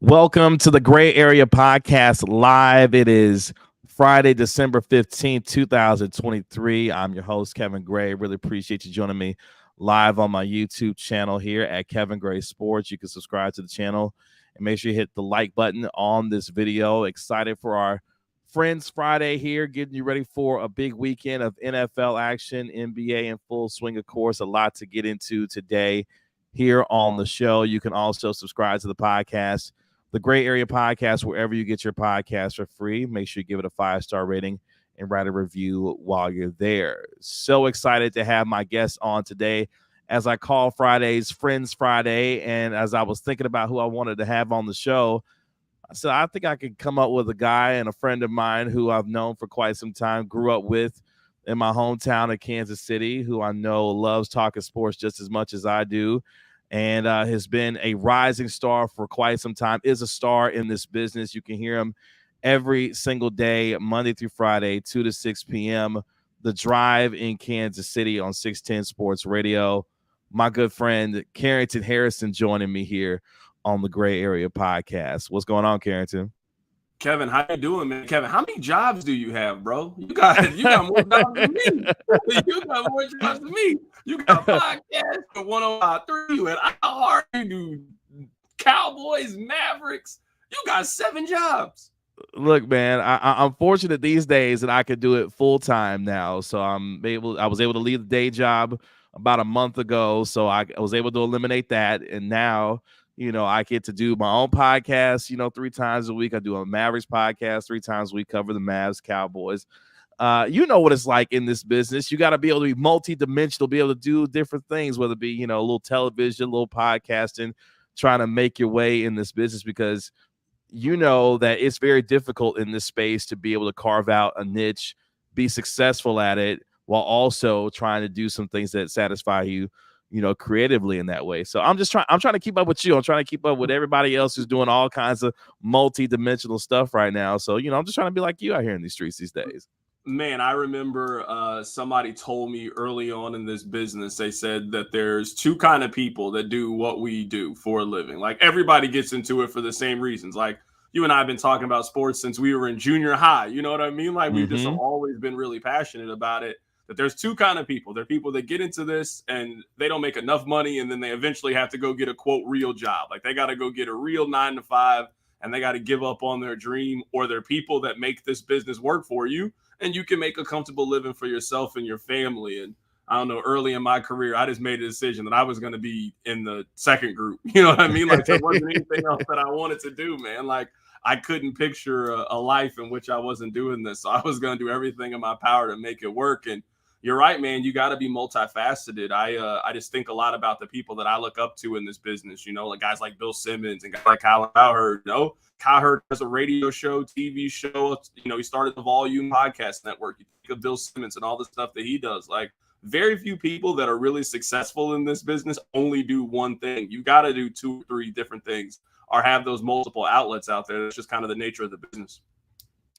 Welcome to the Gray Area Podcast Live. It is Friday, December 15th, 2023. I'm your host, Kevin Gray. Really appreciate you joining me live on my YouTube channel here at Kevin Gray Sports. You can subscribe to the channel and make sure you hit the like button on this video. Excited for our Friends Friday here, getting you ready for a big weekend of NFL action, NBA in full swing, of course. A lot to get into today here on the show. You can also subscribe to the podcast, the Gray Area Podcast, wherever you get your podcasts for free. Make sure you give it a 5-star rating and write a review while you're there. So excited to have my guests on today as I call Fridays Friends Friday. And as I was thinking about who I wanted to have on the show, I said, I think I could come up with a guy and a friend of mine who I've known for quite some time, grew up with in my hometown of Kansas City, who I know loves talking sports just as much as I do, and has been a rising star for quite some time, is a star in this business. You can hear him every single day, Monday through Friday, 2 to 6 p.m., The Drive in Kansas City on 610 Sports Radio. My good friend, Carrington Harrison, joining me here on the Gray Area Podcast. What's going on, Carrington? Kevin, how you doing, man? Kevin, how many jobs do you have, bro? You got more jobs than me. You got more jobs than me. You got a podcast for 105.3. You at iHeart. You do Cowboys, Mavericks. You got 7 jobs. Look, man, I'm fortunate these days that I could do it full time now. So I was able to leave the day job about a month ago. So I was able to eliminate that, and now, I get to do my own podcast, 3 times a week. I do a Mavericks podcast 3 times a week, cover the Mavs, Cowboys. You know what it's like in this business. You got to be able to be multidimensional, be able to do different things, whether it be, a little television, a little podcasting, trying to make your way in this business, because you know that it's very difficult in this space to be able to carve out a niche, be successful at it, while also trying to do some things that satisfy you, creatively in that way. So I'm trying to keep up with you. I'm trying to keep up with everybody else who's doing all kinds of multi-dimensional stuff right now. So, I'm just trying to be like you out here in these streets these days. Man, I remember somebody told me early on in this business, they said that there's 2 kind of people that do what we do for a living. Like, everybody gets into it for the same reasons. Like, you and I have been talking about sports since we were in junior high. You know what I mean? Like, we've just always been really passionate about it. That there's 2 kind of people. There are people that get into this and they don't make enough money, and then they eventually have to go get a, quote, real job. Like, they got to go get a real 9 to 5, and they got to give up on their dream. Or there are people that make this business work for you, and you can make a comfortable living for yourself and your family. And I don't know, early in my career, I just made a decision that I was going to be in the second group. You know what I mean? Like, there wasn't anything else that I wanted to do, man. Like, I couldn't picture a life in which I wasn't doing this. So I was going to do everything in my power to make it work. And you're right, man. You got to be multifaceted. I just think a lot about the people that I look up to in this business, like guys like Bill Simmons and guys like Cowherd. Cowherd has a radio show, TV show. He started the Volume Podcast Network. You think of Bill Simmons and all the stuff that he does. Like, very few people that are really successful in this business only do one thing. You got to do 2 or 3 different things, or have those multiple outlets out there. That's just kind of the nature of the business.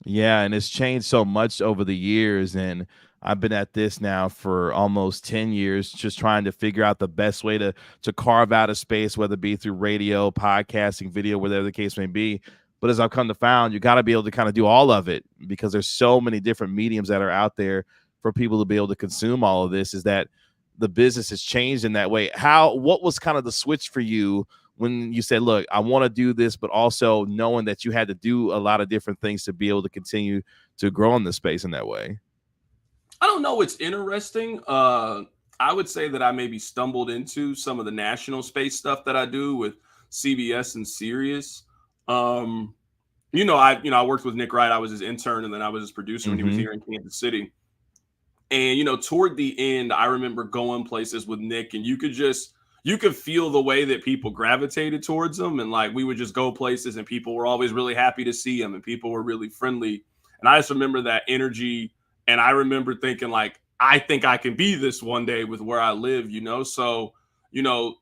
Yeah, and it's changed so much over the years, and I've been at this now for almost 10 years, just trying to figure out the best way to carve out a space, whether it be through radio, podcasting, video, whatever the case may be. But as I've come to find, you got to be able to kind of do all of it, because there's so many different mediums that are out there for people to be able to consume all of this. Is that the business has changed in that way? What was kind of the switch for you when you said, look, I want to do this, but also knowing that you had to do a lot of different things to be able to continue to grow in this space in that way? I don't know. It's interesting. I would say that I maybe stumbled into some of the national space stuff that I do with CBS and Sirius. I worked with Nick Wright. I was his intern, and then I was his producer when he was here in Kansas City. And, toward the end, I remember going places with Nick, and you could feel the way that people gravitated towards him. And like, we would just go places and people were always really happy to see him, and people were really friendly. And I just remember that energy. And I remember thinking, like, I think I can be this one day with where I live, So,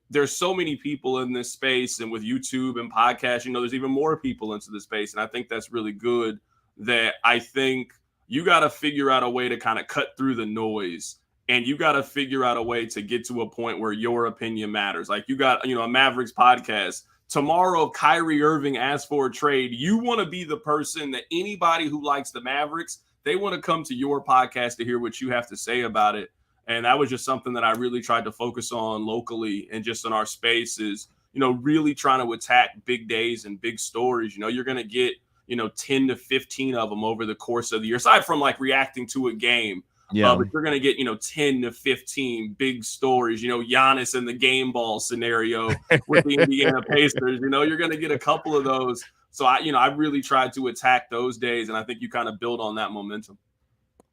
there's so many people in this space, and with YouTube and podcasts, there's even more people into the space. And I think that's really good. That I think you got to figure out a way to kind of cut through the noise, and you got to figure out a way to get to a point where your opinion matters. Like, you got, a Mavericks podcast tomorrow Kyrie Irving asks for a trade, you want to be the person that anybody who likes the Mavericks, they want to come to your podcast to hear what you have to say about it. And that was just something that I really tried to focus on locally and just in our space is, really trying to attack big days and big stories. You're going to get, 10 to 15 of them over the course of the year, aside from like reacting to a game. Yeah. But you're going to get, 10 to 15 big stories, Giannis in the game ball scenario with the Indiana Pacers, you're going to get a couple of those. So I really tried to attack those days. And I think you kind of build on that momentum.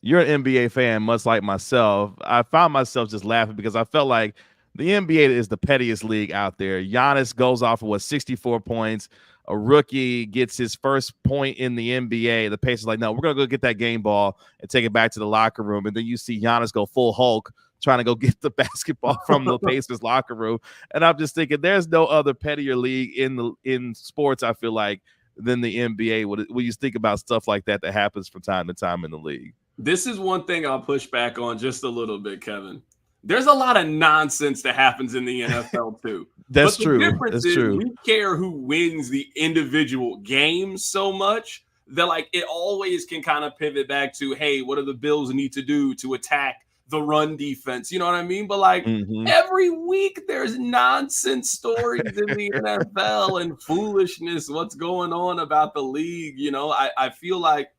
You're an NBA fan, much like myself. I found myself just laughing because I felt like the NBA is the pettiest league out there. Giannis goes off of 64 points. A rookie gets his first point in the NBA. The Pacers like, no, we're going to go get that game ball and take it back to the locker room. And then you see Giannis go full Hulk trying to go get the basketball from the Pacers locker room. And I'm just thinking there's no other pettier league in sports, I feel like, than the NBA. When you think about stuff like that happens from time to time in the league. This is one thing I'll push back on just a little bit, Kevin. There's a lot of nonsense that happens in the NFL too. That's but true. The difference That's is true. we care who wins the individual games so much that like it always can kind of pivot back to, hey, what do the Bills need to do to attack the run defense? You know what I mean? But like every week there's nonsense stories in the NFL and foolishness. What's going on about the league? I feel like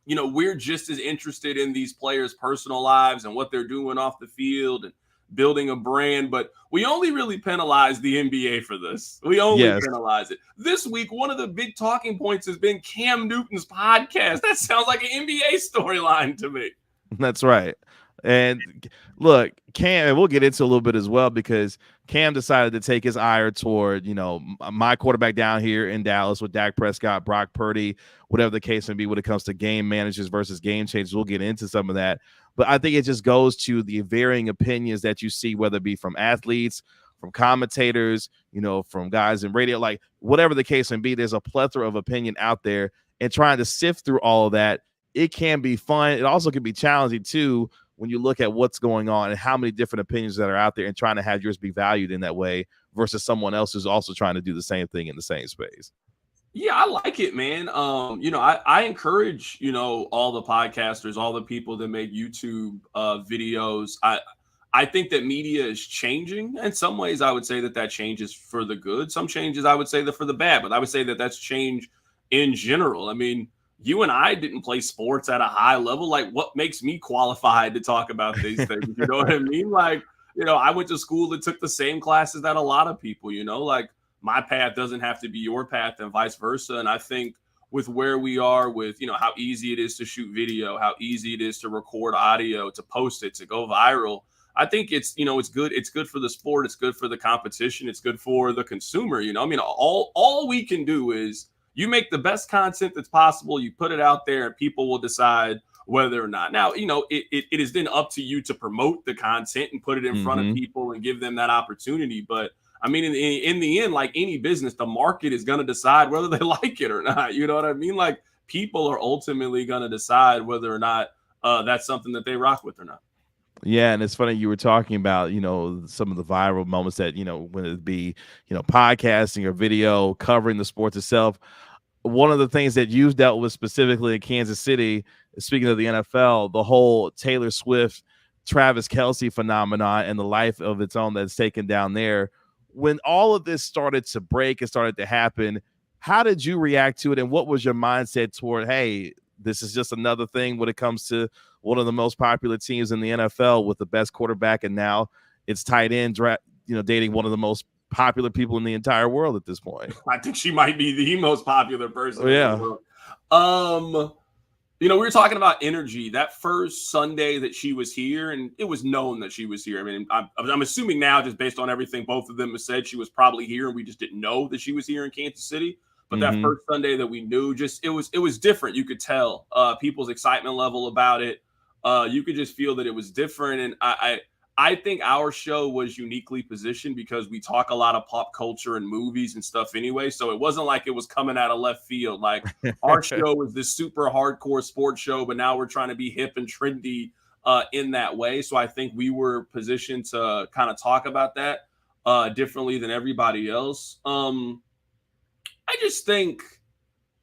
we're just as interested in these players' personal lives and what they're doing off the field and building a brand, but we only really penalize the NBA for this. We only penalize it. This week, one of the big talking points has been Cam Newton's podcast. That sounds like an NBA storyline to me. That's right. And look, Cam, and we'll get into a little bit as well because Cam decided to take his ire toward, my quarterback down here in Dallas with Dak Prescott, Brock Purdy, whatever the case may be when it comes to game managers versus game changers. We'll get into some of that. But I think it just goes to the varying opinions that you see, whether it be from athletes, from commentators, from guys in radio, like whatever the case may be, there's a plethora of opinion out there, and trying to sift through all of that, it can be fun. It also can be challenging too, when you look at what's going on and how many different opinions that are out there and trying to have yours be valued in that way versus someone else who's also trying to do the same thing in the same space. Yeah, I like it, man. I encourage, all the podcasters, all the people that make YouTube videos. I think that media is changing. In some ways, I would say that change is for the good. Some changes, I would say that for the bad, but I would say that that's change in general. I mean, you and I didn't play sports at a high level. Like, what makes me qualified to talk about these things? You know what I mean? Like, I went to school that took the same classes that a lot of people, like my path doesn't have to be your path and vice versa. And I think with where we are with, how easy it is to shoot video, how easy it is to record audio, to post it, to go viral, I think it's, it's good. It's good for the sport. It's good for the competition. It's good for the consumer. I mean, all we can do is you make the best content that's possible. You put it out there and people will decide whether or not. Now, it is then up to you to promote the content and put it in front of people and give them that opportunity. But I mean, in the end, like any business, the market is going to decide whether they like it or not. You know what I mean? Like people are ultimately going to decide whether or not that's something that they rock with or not. Yeah, and it's funny you were talking about, some of the viral moments that, when it be, podcasting or video covering the sports itself. One of the things that you've dealt with specifically in Kansas City, speaking of the NFL, the whole Taylor Swift, Travis Kelce phenomenon and the life of its own that's taken down there. When all of this started to break and started to happen, how did you react to it? And what was your mindset toward, hey, this is just another thing when it comes to one of the most popular teams in the NFL with the best quarterback, and now it's tight end, dating one of the most popular people in the entire world at this point. I think she might be the most popular person. Yeah. In the world. We were talking about energy that first Sunday that she was here, and it was known that she was here. I mean, I'm assuming now, just based on everything both of them have said, she was probably here, and we just didn't know that she was here in Kansas City. But that first Sunday that we knew, just it was different. You could tell people's excitement level about it. You could just feel that it was different, and I think our show was uniquely positioned because we talk a lot of pop culture and movies and stuff anyway. So it wasn't like it was coming out of left field. Like our show was this super hardcore sports show, but now we're trying to be hip and trendy in that way. So I think we were positioned to kind of talk about that. differently than everybody else. I just think,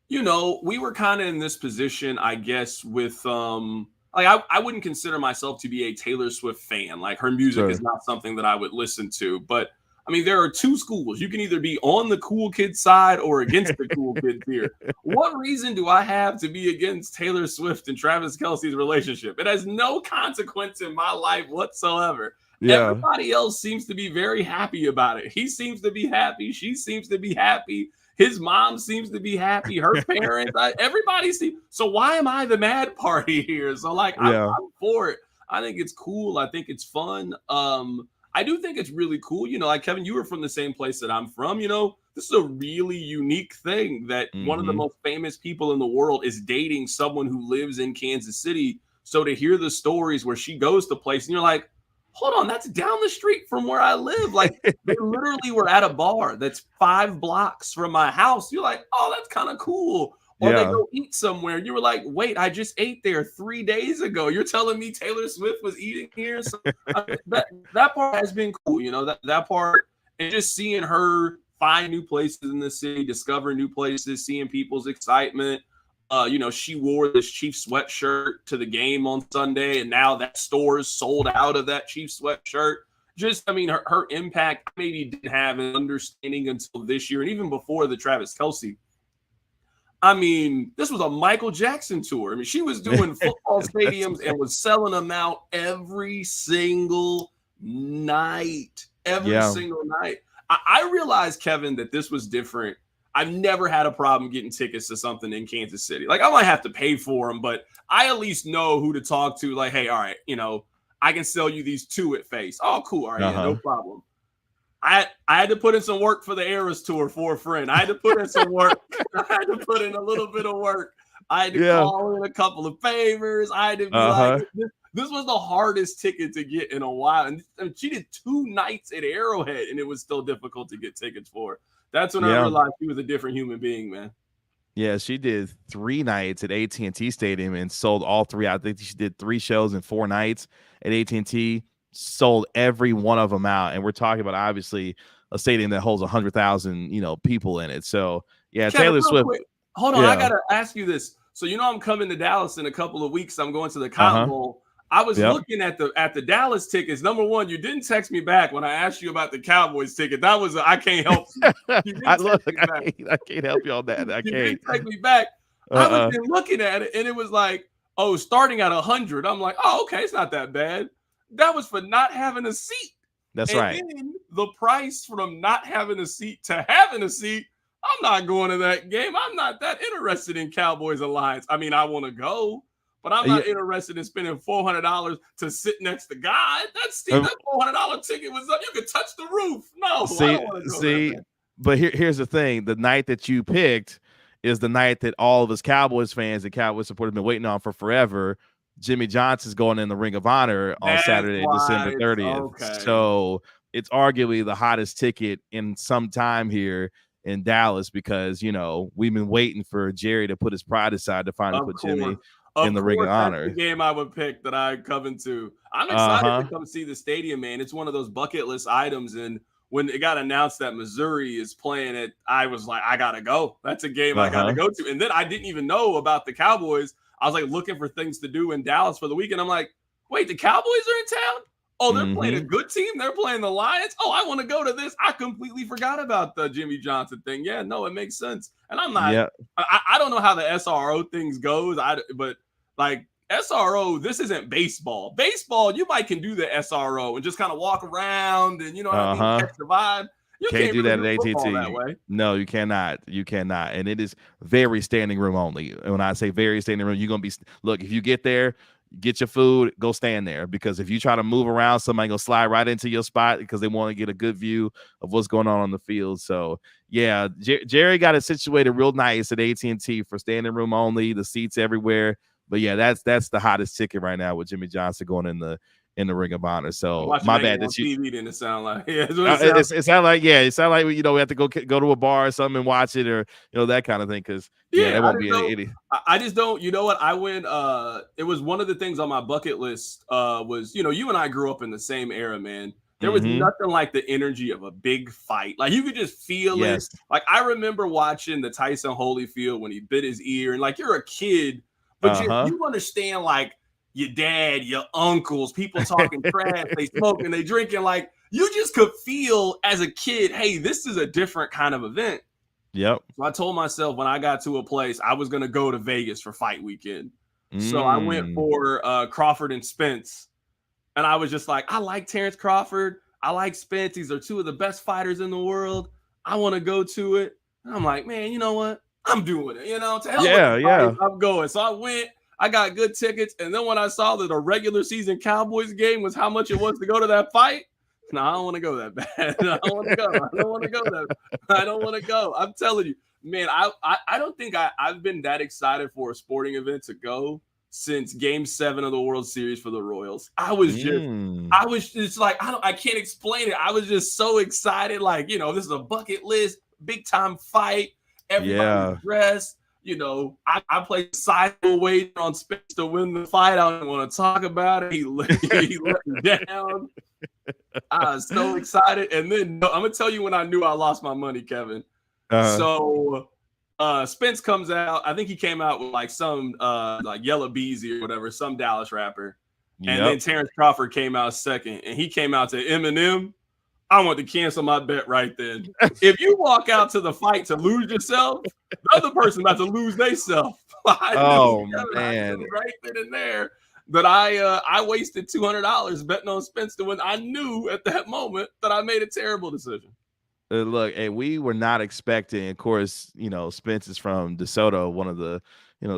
we were kind of in this position, I guess, with I wouldn't consider myself to be a Taylor Swift fan. Like, her music is Sure. not something that I would listen to. But I mean, there are two schools. You can either be on the cool kid side or against the cool kids here. What reason do I have to be against Taylor Swift and Travis Kelce's relationship? It has no consequence in my life whatsoever. Yeah. Everybody else seems to be very happy about it. He seems to be happy. She seems to be happy. His mom seems to be happy. Her parents, everybody seems. So why am I the mad party here? So Yeah. I'm for it. I think it's cool. I think it's fun. I do think it's really cool. Like Kevin, you were from the same place that I'm from. This is a really unique thing that one of the Mm-hmm. most famous people in the world is dating someone who lives in Kansas City. So to hear the stories where she goes to place and you're like, hold on, that's down the street from where I live. Like, they literally were at a bar that's 5 blocks from my house. You're like, oh, that's kind of cool. Or they Yeah. go eat somewhere. You were like, wait, I just ate there 3 days ago. You're telling me Taylor Swift was eating here? So that part has been cool. That part, and just seeing her find new places in the city, discover new places, seeing people's excitement. She wore this Chiefs sweatshirt to the game on Sunday, and now that store is sold out of that Chiefs sweatshirt. Just, I mean, her impact maybe didn't have an understanding until this year, and even before the Travis Kelce. I mean, this was a Michael Jackson tour. I mean, she was doing football stadiums and was selling them out every single night. Every single night. I realized, Kevin, that this was different. I've never had a problem getting tickets to something in Kansas City. Like, I might have to pay for them, but I at least know who to talk to. Like, hey, all right, I can sell you these 2 at face. Oh, cool. All right, yeah, no problem. I had to put in some work for the Eras tour for a friend. I had to put in some work. I had to put in a little bit of work. I had to call in a couple of favors. I had to be like, this was the hardest ticket to get in a while. And she did 2 nights at Arrowhead, and it was still difficult to get tickets for. That's when I realized she was a different human being, man. Yeah, she did 3 nights at AT&T Stadium and sold all 3 out. I think she did 3 shows in 4 nights at AT&T, sold every one of them out. And we're talking about, obviously, a stadium that holds 100,000, people in it. So, yeah, Kevin, Taylor Swift. quick. Hold on, I got to ask you this. So, I'm coming to Dallas in a couple of weeks. I'm going to the Cotton Bowl. I was looking at the Dallas tickets. Number one, you didn't text me back when I asked you about the Cowboys ticket. That was I can't help you. I can't help you on that. I you can't. Didn't text me back. I was looking at it, and it was like, oh, starting at 100. I'm like, oh, okay, it's not that bad. That was for not having a seat. That's right. And then the price from not having a seat to having a seat. I'm not going to that game. I'm not that interested in Cowboys Alliance. I mean, I want to go, but I'm not interested in spending $400 to sit next to God. That $400 ticket was up. You could touch the roof. No, I don't want to go there. But here's the thing: the night that you picked is the night that all of us Cowboys fans and Cowboys supporters have been waiting on for forever. Jimmy Johnson's going in the Ring of Honor on Saturday, December 30th. Okay. So it's arguably the hottest ticket in some time here in Dallas because, we've been waiting for Jerry to put his pride aside to finally put Jimmy in the Ring of Honor. That's the game I would pick that I come into. I'm excited to come see the stadium, man. It's one of those bucket list items. And when it got announced that Missouri is playing it, I was like, I got to go. That's a game I got to go to. And then I didn't even know about the Cowboys. I was like looking for things to do in Dallas for the weekend. I'm like, wait, the Cowboys are in town? Oh, they're playing a good team. They're playing the Lions. Oh, I want to go to this. I completely forgot about the Jimmy Johnson thing. Yeah, no, it makes sense. And I'm not, I don't know how the SRO things goes. But like SRO, this isn't baseball. Baseball, you can do the SRO and just kind of walk around and, catch the vibe. You can't do really that at AT&T. That way. No, you cannot. You cannot. And it is very standing room only. And when I say very standing room, you're going to be, look, if you get there, get your food, go stand there. Because if you try to move around, somebody going to slide right into your spot because they want to get a good view of what's going on the field. So, yeah, Jerry got it situated real nice at AT&T for standing room only, the seats everywhere. But, yeah, that's the hottest ticket right now with Jimmy Johnson going in the Ring of Honor. So my bad that you TV didn't sound like it sound like we have to go to a bar or something and watch it or that kind of thing because that won't be any. I just don't. You know what? I went. It was one of the things on my bucket list. Was you and I grew up in the same era, man. There was nothing like the energy of a big fight. Like you could just feel it. Like I remember watching the Tyson Holyfield when he bit his ear, and like you're a kid, but you understand like your dad, your uncles, people talking trash, they smoking, they drinking. Like you just could feel as a kid, hey, this is a different kind of event. Yep. So I told myself when I got to a place, I was gonna go to Vegas for fight weekend. So I went for Crawford and Spence. And I was just like, I like Terrence Crawford. I like Spence. These are two of the best fighters in the world. I want to go to it. And I'm like, man, you know what? I'm doing it. To hell with the fight, I'm going. So I went. I got good tickets. And then when I saw that a regular season Cowboys game was how much it was to go to that fight, no, I don't want to go that bad. I don't want to go. I don't want to go. I'm telling you, man, I don't think I've been that excited for a sporting event to go since Game 7 of the World Series for the Royals. I was just like, I can't explain it. I was just so excited. Like, this is a bucket list, big time fight. Everybody's dressed. I played sizable wager on Spence to win the fight. I don't want to talk about it. He let me down. I was so excited. And then I'm gonna tell you when I knew I lost my money, Kevin. So Spence comes out. I think he came out with like some like Yellow Beezy or whatever, some Dallas rapper. And then Terrence Crawford came out second, and he came out to Eminem. I want to cancel my bet right then. If you walk out to the fight to lose yourself, the other person about to lose themselves. Man, right then and there that I wasted $200 betting on Spence to win. I knew at that moment that I made a terrible decision. Look, and we were not expecting, of course, Spence is from DeSoto, one of the,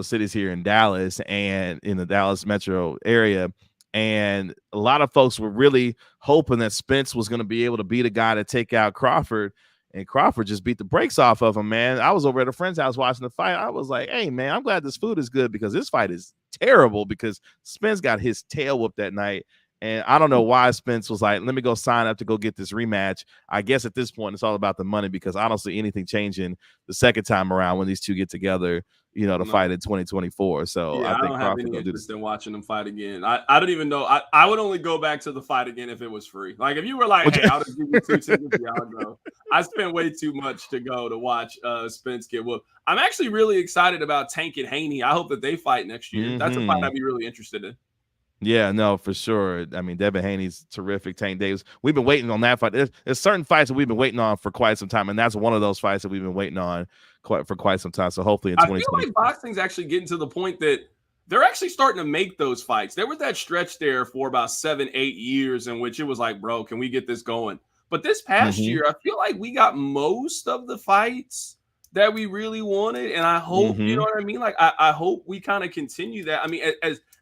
cities here in Dallas and in the Dallas metro area. And a lot of folks were really hoping that Spence was going to be able to be the guy to take out Crawford. And Crawford just beat the brakes off of him, man. I was over at a friend's house watching the fight. I was like, hey, man, I'm glad this food is good because this fight is terrible because Spence got his tail whooped that night. And I don't know why Spence was like, let me go sign up to go get this rematch. I guess at this point, it's all about the money because I don't see anything changing the second time around when these two get together, to fight in 2024. So I think Crawford will do this. In watching them fight again. I don't even know. I would only go back to the fight again if it was free. Like if you were like, hey, I'll just give you 2 tickets, I'll go. I spent way too much to go to watch Spence get whooped. I'm actually really excited about Tank and Haney. I hope that they fight next year. That's a fight I'd be really interested in. Yeah, no, for sure. I mean, Devin Haney's terrific. Tank Davis. We've been waiting on that fight. There's certain fights that we've been waiting on for quite some time, and that's one of those fights that we've been waiting on for quite some time. So hopefully in 2020. I feel like boxing's actually getting to the point that they're actually starting to make those fights. There was that stretch there for about 7-8 years in which it was like, bro, can we get this going? But this past year, I feel like we got most of the fights that we really wanted, and I hope, you know what I mean? Like, I hope we kind of continue that. I mean,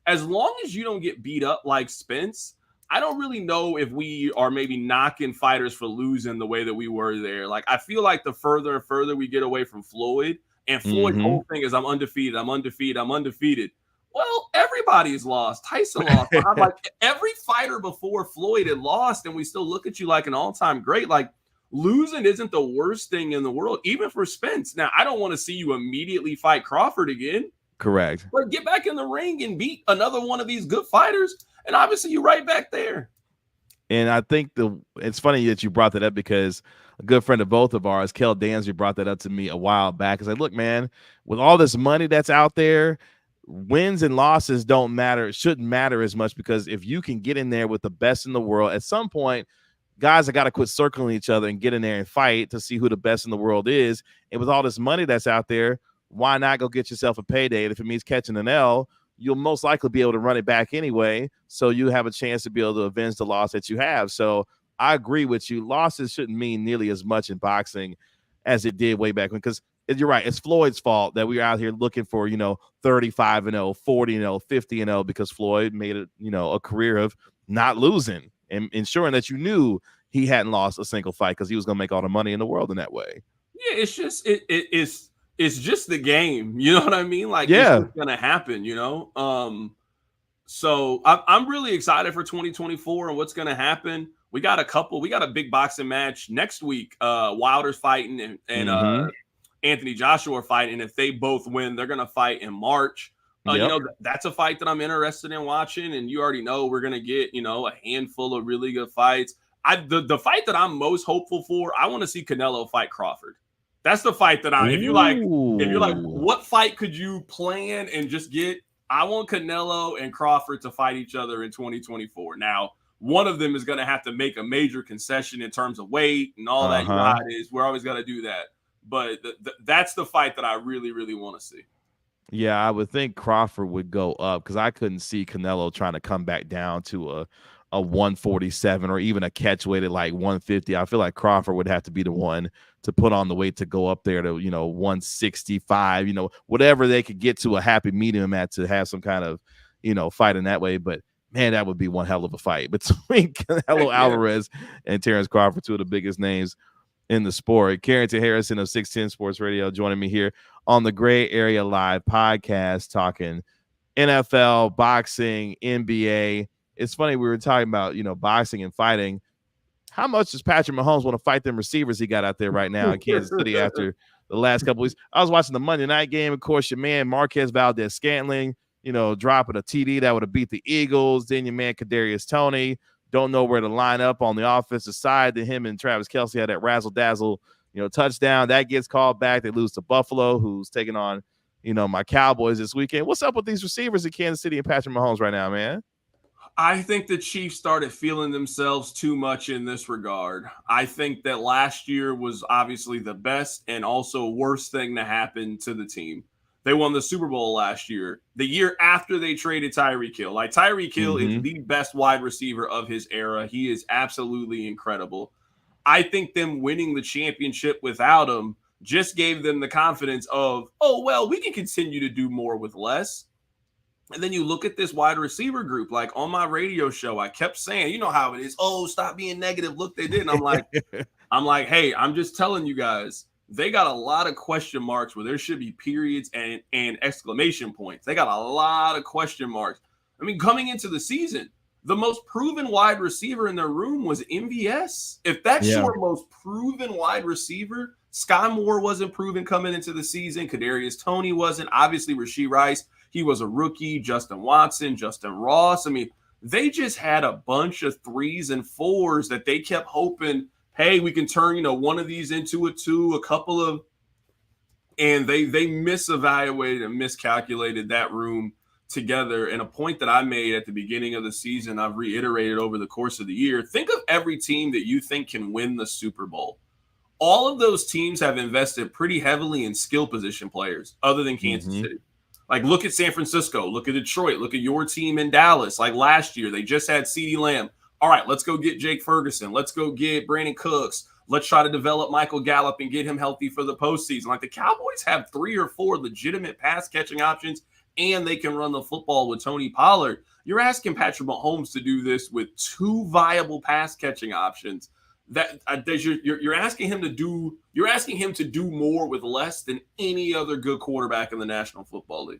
as long as you don't get beat up like Spence, I don't really know if we are maybe knocking fighters for losing the way that we were there. Like, I feel like the further and further we get away from Floyd, and Floyd's whole thing is I'm undefeated. Well, everybody's lost. Tyson lost. I'm like, every fighter before Floyd had lost, and we still look at you like an all-time great. Like, losing isn't the worst thing in the world, even for Spence. Now, I don't want to see you immediately fight Crawford again. Correct. But get back in the ring and beat another one of these good fighters, and obviously you're right back there. And I think it's funny that you brought that up because a good friend of both of ours, Kel Dansby, brought that up to me a while back. He's like, look, man, with all this money that's out there, wins and losses don't matter. It shouldn't matter as much because if you can get in there with the best in the world, at some point, guys have got to quit circling each other and get in there and fight to see who the best in the world is. And with all this money that's out there, why not go get yourself a payday? And if it means catching an L, you'll most likely be able to run it back anyway. So you have a chance to be able to avenge the loss that you have. So I agree with you. Losses shouldn't mean nearly as much in boxing as it did way back when, because you're right. It's Floyd's fault that we were out here looking for, 35-0, 40-0, 50-0, because Floyd made it, a career of not losing and ensuring that you knew he hadn't lost a single fight because he was going to make all the money in the world in that way. Yeah, it's just it's just the game. You know what I mean? Like, yeah, it's going to happen, So I'm really excited for 2024 and what's going to happen. We got a big boxing match next week. Wilder's fighting and Anthony Joshua are fighting. And if they both win, they're going to fight in March. That's a fight that I'm interested in watching. And you already know we're going to get, a handful of really good fights. the fight that I'm most hopeful for, I want to see Canelo fight Crawford. That's the fight that if you're like, what fight could you plan and just get? I want Canelo and Crawford to fight each other in 2024. Now, one of them is going to have to make a major concession in terms of weight and all that. You know how it is. We're always going to do that. But that's the fight that I really, really want to see. Yeah, I would think Crawford would go up because I couldn't see Canelo trying to come back down to a 147 or even a catch weight at like 150. I feel like Crawford would have to be the one to put on the weight to go up there to, 165, whatever they could get to a happy medium at to have some kind of, fight in that way. But man, that would be one hell of a fight between Canelo Alvarez and Terrence Crawford, two of the biggest names in the sport. Carrington Harrison of 610 Sports Radio joining me here on the Gray Area Live podcast, talking NFL, boxing, NBA. It's funny, we were talking about, boxing and fighting. How much does Patrick Mahomes want to fight them receivers he got out there right now in Kansas City after the last couple weeks? I was watching the Monday night game. Of course, your man Marquez Valdez-Scantling, dropping a TD that would have beat the Eagles. Then your man Kadarius Toney don't know where to line up on the offensive side. Then him and Travis Kelce had that razzle-dazzle, touchdown. That gets called back. They lose to Buffalo, who's taking on, my Cowboys this weekend. What's up with these receivers in Kansas City and Patrick Mahomes right now, man? I think the Chiefs started feeling themselves too much in this regard. I think that last year was obviously the best and also worst thing to happen to the team. They won the Super Bowl last year, the year after they traded Tyreek Hill. Like, Tyreek Hill is the best wide receiver of his era. He is absolutely incredible. I think them winning the championship without him just gave them the confidence of, oh, well, we can continue to do more with less. And then you look at this wide receiver group, like on my radio show, I kept saying, you know how it is. Oh, stop being negative. Look, they did. And I'm like, hey, I'm just telling you guys, they got a lot of question marks where there should be periods and exclamation points. They got a lot of question marks. I mean, coming into the season, the most proven wide receiver in their room was MVS. If that's your most proven wide receiver, Sky Moore wasn't proven coming into the season. Kadarius Toney wasn't. Obviously, Rashee Rice, he was a rookie. Justin Watson, Justin Ross. I mean, they just had a bunch of 3s and 4s that they kept hoping, hey, we can turn, one of these into a 2, a couple of, and they misevaluated and miscalculated that room together. And a point that I made at the beginning of the season, I've reiterated over the course of the year. Think of every team that you think can win the Super Bowl. All of those teams have invested pretty heavily in skill position players other than Kansas City. Like, look at San Francisco, look at Detroit, look at your team in Dallas. Like last year, they just had CeeDee Lamb. All right, let's go get Jake Ferguson. Let's go get Brandon Cooks. Let's try to develop Michael Gallup and get him healthy for the postseason. Like, the Cowboys have 3 or 4 legitimate pass catching options, and they can run the football with Tony Pollard. You're asking Patrick Mahomes to do this with 2 viable pass catching options. That you're asking him to do. You're asking him to do more with less than any other good quarterback in the National Football League.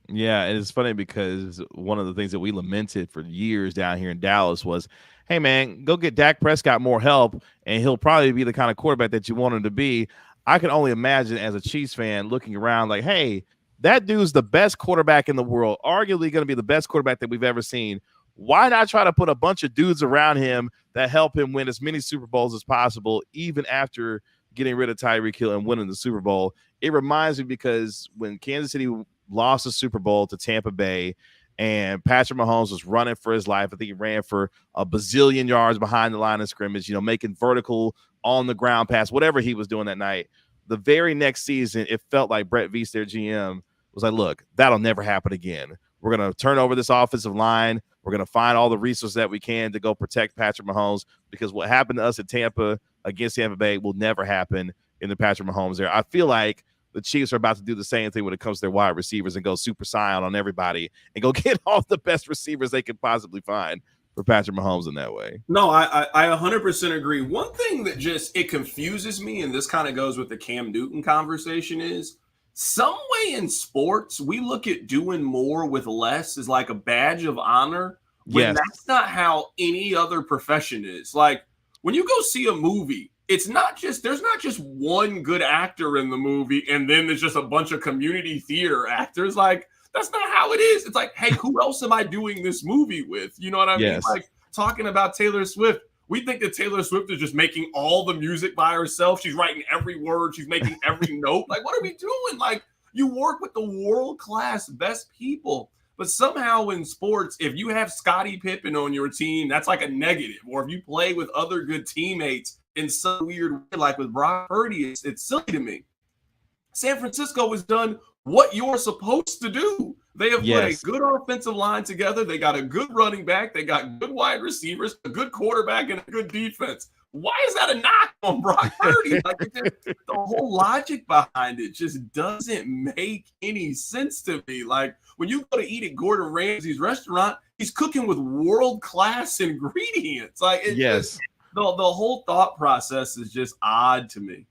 Yeah, and it's funny because one of the things that we lamented for years down here in Dallas was, hey, man, go get Dak Prescott more help, and he'll probably be the kind of quarterback that you want him to be. I can only imagine as a Chiefs fan looking around like, hey, that dude's the best quarterback in the world, arguably going to be the best quarterback that we've ever seen. Why not try to put a bunch of dudes around him that help him win as many Super Bowls as possible, even after getting rid of Tyreek Hill and winning the Super Bowl? It reminds me because when Kansas City lost the Super Bowl to Tampa Bay and Patrick Mahomes was running for his life, I think he ran for a bazillion yards behind the line of scrimmage, making vertical on the ground pass, whatever he was doing that night. The very next season, it felt like Brett Veach, their GM, was like, look, that'll never happen again. We're going to turn over this offensive line. We're going to find all the resources that we can to go protect Patrick Mahomes, because what happened to us at Tampa against Tampa Bay will never happen in the Patrick Mahomes era. I feel like the Chiefs are about to do the same thing when it comes to their wide receivers and go super scion on everybody and go get all the best receivers they can possibly find for Patrick Mahomes in that way. No, I 100% agree. One thing that it confuses me, and this kind of goes with the Cam Newton conversation, is some way in sports, we look at doing more with less as like a badge of honor when that's not how any other profession is. Like, when you go see a movie, there's not just one good actor in the movie and then there's just a bunch of community theater actors. Like, that's not how it is. It's like, hey, who else am I doing this movie with? You know what I mean? Like, talking about Taylor Swift, We think that Taylor Swift is just making all the music by herself. She's writing every word. She's making every note. Like, what are we doing? Like, you work with the world-class best people. But somehow in sports, if you have Scottie Pippen on your team, that's like a negative. Or if you play with other good teammates in some weird way, like with Brock Purdy, it's silly to me. San Francisco has done what you're supposed to do. They have put a good offensive line together. They got a good running back. They got good wide receivers, a good quarterback, and a good defense. Why is that a knock on Brock Purdy? Like, the whole logic behind it just doesn't make any sense to me. Like, when you go to eat at Gordon Ramsay's restaurant, he's cooking with world-class ingredients. Like, the whole thought process is just odd to me.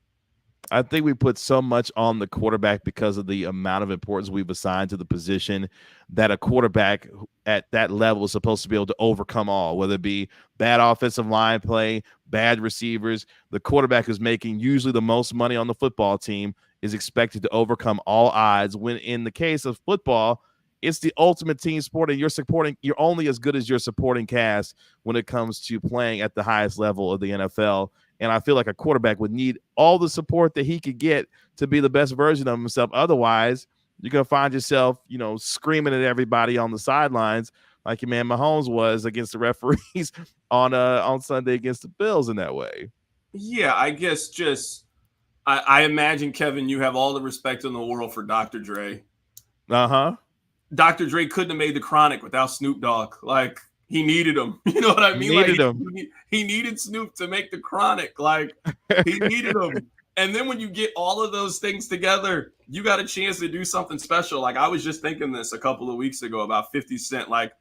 I think we put so much on the quarterback because of the amount of importance we've assigned to the position, that a quarterback at that level is supposed to be able to overcome all, whether it be bad offensive line play, bad receivers. The quarterback who's making usually the most money on the football team is expected to overcome all odds, when in the case of football, it's the ultimate team sport, and you're only as good as your supporting cast when it comes to playing at the highest level of the NFL. And I feel like a quarterback would need all the support that he could get to be the best version of himself. Otherwise, you're going to find yourself, screaming at everybody on the sidelines like your man Mahomes was against the referees on Sunday against the Bills in that way. Yeah, I guess I imagine, Kevin, you have all the respect in the world for Dr. Dre. Uh-huh. Dr. Dre couldn't have made the Chronic without Snoop Dogg. Like, he needed him. You know what I mean? He needed Snoop to make the Chronic. Like, he needed him. And then when you get all of those things together, you got a chance to do something special. Like, I was just thinking this a couple of weeks ago about 50 Cent. Like,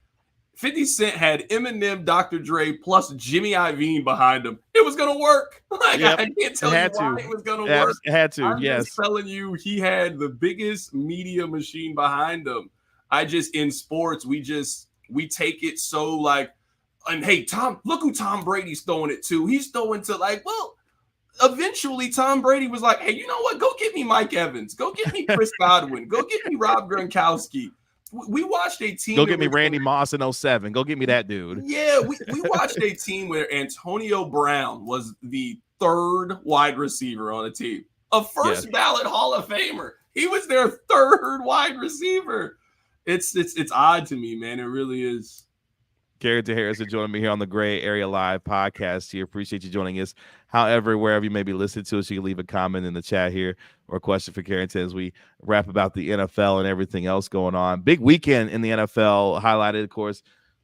50 Cent had Eminem, Dr. Dre, plus Jimmy Iovine behind him. It was going to work. Like, I can't tell you why it was going to work. It had to, I'm just telling you, he had the biggest media machine behind him. In sports, we take it so like, and hey, look who Tom Brady's throwing it to. He's throwing to, like, well, eventually Tom Brady was like, hey, you know what? Go get me Mike Evans. Go get me Chris Godwin. Go get me Rob Gronkowski. We watched a team. Go get me Randy Moss in 2007. Go get me that dude. Yeah, we watched a team where Antonio Brown was the third wide receiver on a team. A first ballot Hall of Famer. He was their third wide receiver. It's odd to me, man. It really is. Carrington Harrison joining me here on the Gray Area Live podcast here. Appreciate you joining us. However, wherever you may be listening to us, you can leave a comment in the chat here or a question for Carrington as we rap about the NFL and everything else going on. Big weekend in the NFL, highlighted, of course,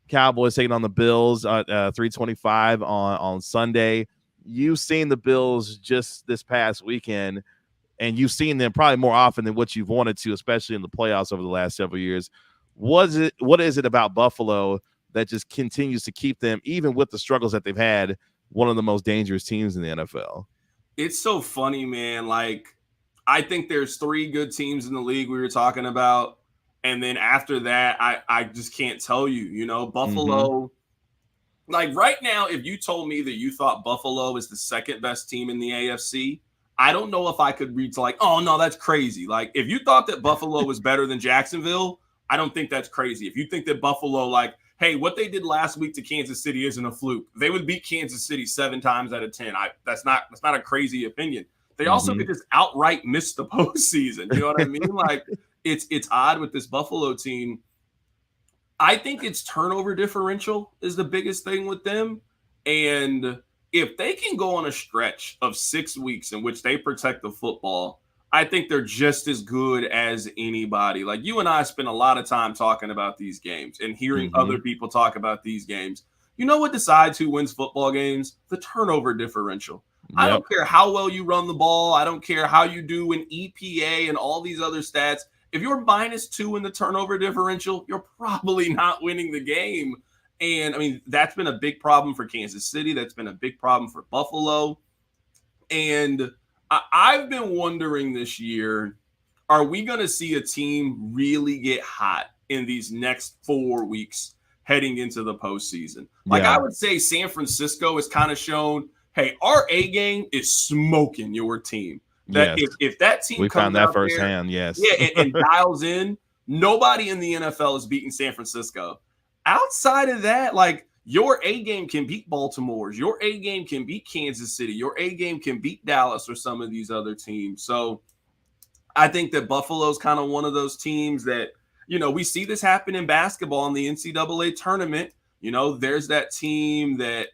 Cowboys taking on the Bills at 3:25 on Sunday. You've seen the Bills just this past weekend, and you've seen them probably more often than what you've wanted to, especially in the playoffs over the last several years. What is it about Buffalo that just continues to keep them, even with the struggles that they've had, one of the most dangerous teams in the NFL? It's so funny, man. Like, I think there's three good teams in the league we were talking about. And then after that, I just can't tell you, Buffalo. Like, right now, if you told me that you thought Buffalo is the second best team in the AFC, I don't know if I could read to like, oh, no, that's crazy. Like, if you thought that Buffalo was better than Jacksonville, I don't think that's crazy. If you think that Buffalo, like, hey, what they did last week to Kansas City isn't a fluke. They would beat Kansas City 7 times out of 10. That's not a crazy opinion. They also could just outright miss the postseason. You know what I mean? Like, it's odd with this Buffalo team. I think it's turnover differential is the biggest thing with them. And if they can go on a stretch of 6 weeks in which they protect the football, I think they're just as good as anybody. Like, you and I spend a lot of time talking about these games and hearing other people talk about these games. You know what decides who wins football games? The turnover differential. Yep. I don't care how well you run the ball. I don't care how you do in EPA and all these other stats. If you're -2 in the turnover differential, you're probably not winning the game. And, I mean, that's been a big problem for Kansas City. That's been a big problem for Buffalo. And I've been wondering this year, are we going to see a team really get hot in these next 4 weeks heading into the postseason? Like, I would say San Francisco has kind of shown, hey, our A game is smoking your team. That if that team we comes found that out firsthand, there, and dials in, nobody in the NFL is beating San Francisco. Outside of that, like, your A game can beat Baltimore's. Your A game can beat Kansas City. Your A game can beat Dallas or some of these other teams. So I think that Buffalo's kind of one of those teams that, we see this happen in basketball in the NCAA tournament. There's that team that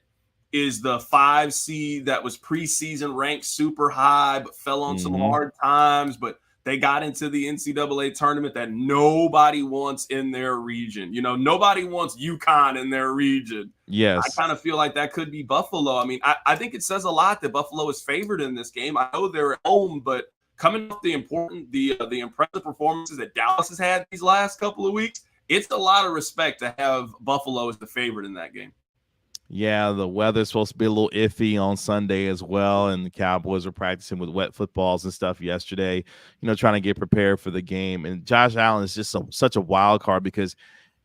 is the 5 seed that was preseason ranked super high, but fell on some hard times, but they got into the NCAA tournament that nobody wants in their region. Nobody wants UConn in their region. Yes. I kind of feel like that could be Buffalo. I mean, I think it says a lot that Buffalo is favored in this game. I know they're at home, but coming off the impressive performances that Dallas has had these last couple of weeks, it's a lot of respect to have Buffalo as the favorite in that game. Yeah, the weather's supposed to be a little iffy on Sunday as well, and the Cowboys were practicing with wet footballs and stuff yesterday, trying to get prepared for the game. And Josh Allen is just such a wild card because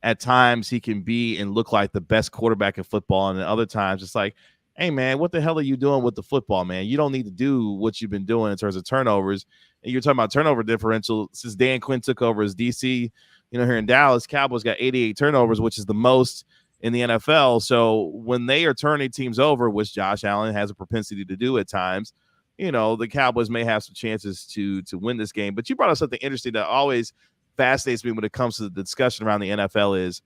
at times he can be and look like the best quarterback in football, and at other times it's like, hey, man, what the hell are you doing with the football, man? You don't need to do what you've been doing in terms of turnovers. And you're talking about turnover differential. Since Dan Quinn took over as DC, here in Dallas, Cowboys got 88 turnovers, which is the most in the NFL. So when they are turning teams over, which Josh Allen has a propensity to do at times, the Cowboys may have some chances to win this game. But you brought up something interesting that always fascinates me when it comes to the discussion around the NFL is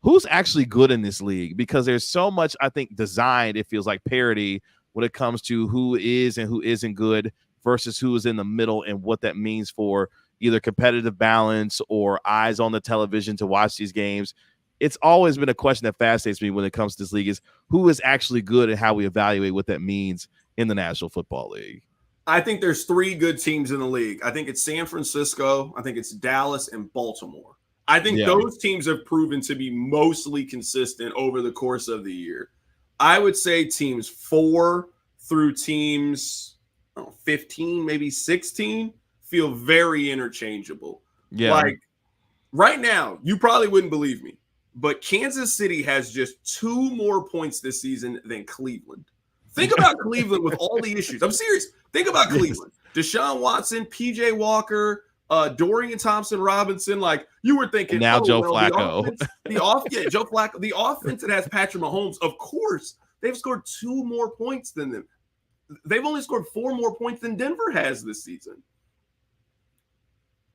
who's actually good in this league, because there's so much, I think, designed, it feels like, parity when it comes to who is and who isn't good versus who is in the middle and what that means for either competitive balance or eyes on the television to watch these games. It's always been a question that fascinates me when it comes to this league is who is actually good and how we evaluate what that means in the National Football League. I think there's 3 good teams in the league. I think it's San Francisco, I think it's Dallas, and Baltimore. I think those teams have proven to be mostly consistent over the course of the year. I would say teams 4 through teams 15, maybe 16 feel very interchangeable. Yeah. Like right now, you probably wouldn't believe me, but Kansas City has just 2 more points this season than Cleveland. Think about Cleveland with all the issues. I'm serious. Think about Cleveland. Deshaun Watson, PJ Walker, Dorian Thompson-Robinson. Like you were thinking, now Joe Flacco. Joe Flacco. The offense that has Patrick Mahomes, of course, they've scored 2 more points than them. They've only scored 4 more points than Denver has this season.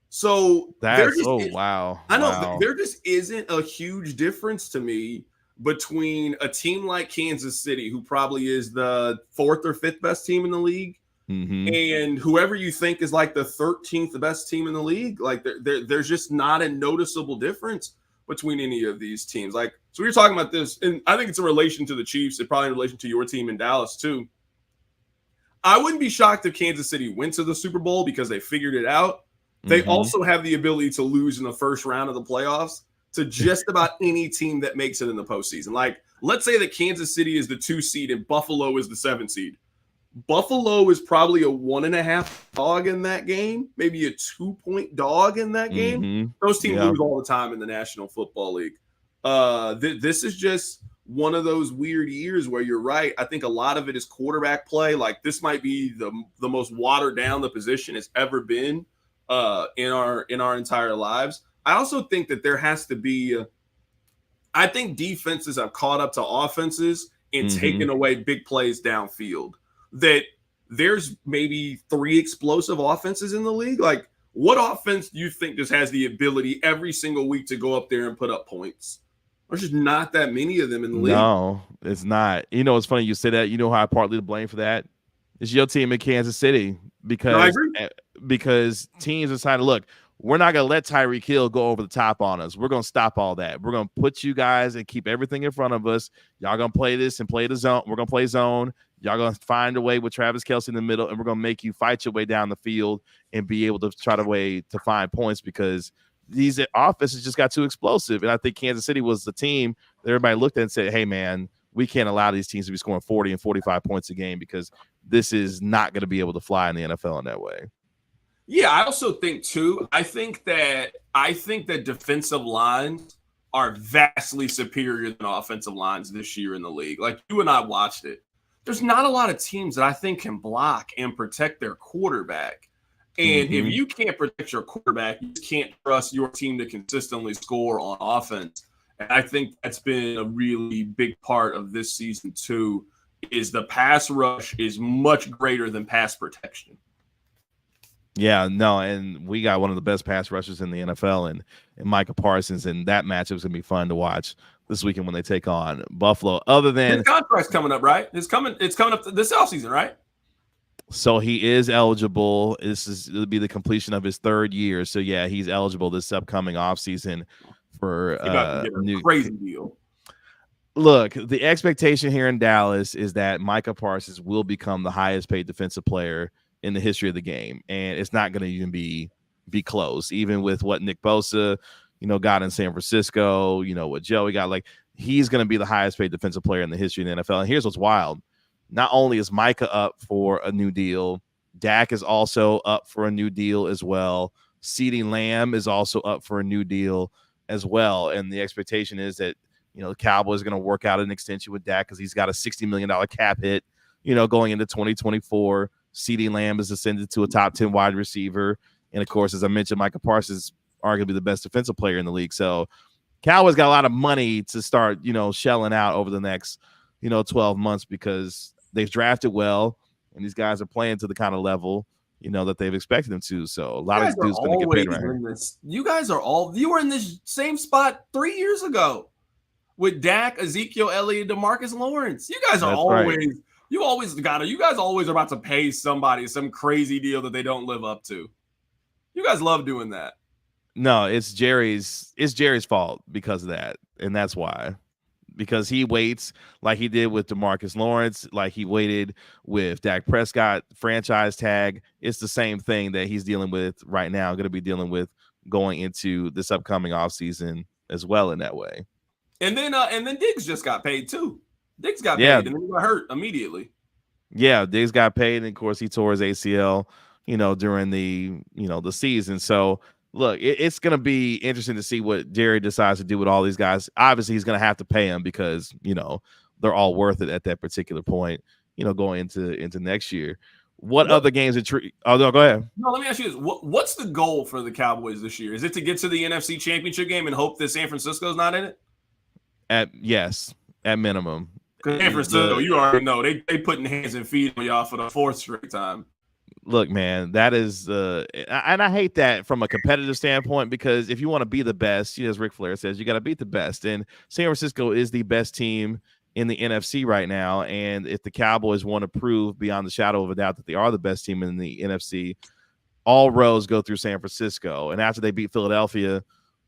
So wow. I know there just isn't a huge difference to me between a team like Kansas City, who probably is the 4th or 5th best team in the league, and whoever you think is like the 13th best team in the league. Like there's just not a noticeable difference between any of these teams. Like, so we were talking about this, and I think it's in relation to the Chiefs, and probably in relation to your team in Dallas too. I wouldn't be shocked if Kansas City went to the Super Bowl because they figured it out. They also have the ability to lose in the first round of the playoffs to just about any team that makes it in the postseason. Like, let's say that Kansas City is the 2 seed and Buffalo is the 7 seed. Buffalo is probably a 1.5 dog in that game, maybe a 2-point dog in that game. Those teams lose all the time in the National Football League. This is just one of those weird years where you're right. I think a lot of it is quarterback play. Like this might be the most watered down the position has ever been in our entire lives. I also think that there has to be I think defenses have caught up to offenses and taken away big plays downfield. That there's maybe 3 explosive offenses in the league. Like, what offense do you think just has the ability every single week to go up there and put up points? There's just not that many of them in the league. No, it's not. It's funny you say that. You know how I partly to blame for that? It's your team in Kansas City because teams decided, look, we're not going to let Tyreek Hill go over the top on us. We're going to stop all that. We're going to put you guys and keep everything in front of us. Y'all going to play this and play the zone. We're going to play zone. Y'all going to find a way with Travis Kelce in the middle, and we're going to make you fight your way down the field and be able to try to find points because these offenses just got too explosive. And I think Kansas City was the team that everybody looked at and said, hey, man, we can't allow these teams to be scoring 40 and 45 points a game because this is not going to be able to fly in the NFL in that way. Yeah, I also think too, I think that defensive lines are vastly superior than offensive lines this year in the league. Like you and I watched it. There's not a lot of teams that I think can block and protect their quarterback. And if you can't protect your quarterback, you can't trust your team to consistently score on offense. And I think that's been a really big part of this season too, is the pass rush is much greater than pass protection. Yeah, no, and we got one of the best pass rushers in the NFL and Micah Parsons, and that matchup's gonna be fun to watch this weekend when they take on Buffalo. Other than his contract's coming up, right? It's coming up this offseason, right? So he is eligible. It'll be the completion of his 3rd year. So yeah, he's eligible this upcoming offseason for about to get a new crazy deal. Look, the expectation here in Dallas is that Micah Parsons will become the highest paid defensive player in the history of the game, and it's not going to even be close. Even with what Nick Bosa, got in San Francisco, what Joey got, like he's going to be the highest paid defensive player in the history of the NFL. And here's what's wild: not only is Micah up for a new deal, Dak is also up for a new deal as well. CeeDee Lamb is also up for a new deal as well, and the expectation is that the Cowboys are going to work out an extension with Dak because he's got a $60 million cap hit, going into 2024. CeeDee Lamb is ascended to a top 10 wide receiver. And, of course, as I mentioned, Micah Parsons is arguably the best defensive player in the league. So Cowboys got a lot of money to start, shelling out over the next, 12 months because they've drafted well, and these guys are playing to the kind of level, that they've expected them to. So a lot of dudes going to get paid around here. You guys are you were in this same spot 3 years ago with Dak, Ezekiel Elliott, DeMarcus Lawrence. You guys are always right. You guys always are about to pay somebody some crazy deal that they don't live up to. You guys love doing that. No, it's Jerry's fault because of that. And that's why. Because he waits like he did with DeMarcus Lawrence, like he waited with Dak Prescott, franchise tag. It's the same thing that he's dealing with right now, going to be dealing with going into this upcoming offseason as well in that way. And then Diggs just got paid too. Diggs got paid and then he got hurt immediately. Yeah, Diggs got paid, and of course he tore his ACL, during the the season. So look, it's going to be interesting to see what Jerry decides to do with all these guys. Obviously, he's going to have to pay them because they're all worth it at that particular point. Going into next year. What other games intrigue? Oh no, go ahead. No, let me ask you this: what's the goal for the Cowboys this year? Is it to get to the NFC Championship game and hope that San Francisco's not in it? Yes, at minimum. Because San Francisco, you already know they putting hands and feet on y'all for the 4th straight time. Look, man, that is and I hate that from a competitive standpoint because if you want to be the best, as Ric Flair says, you got to beat the best. And San Francisco is the best team in the NFC right now. And if the Cowboys want to prove beyond the shadow of a doubt that they are the best team in the NFC, all roads go through San Francisco. And after they beat Philadelphia,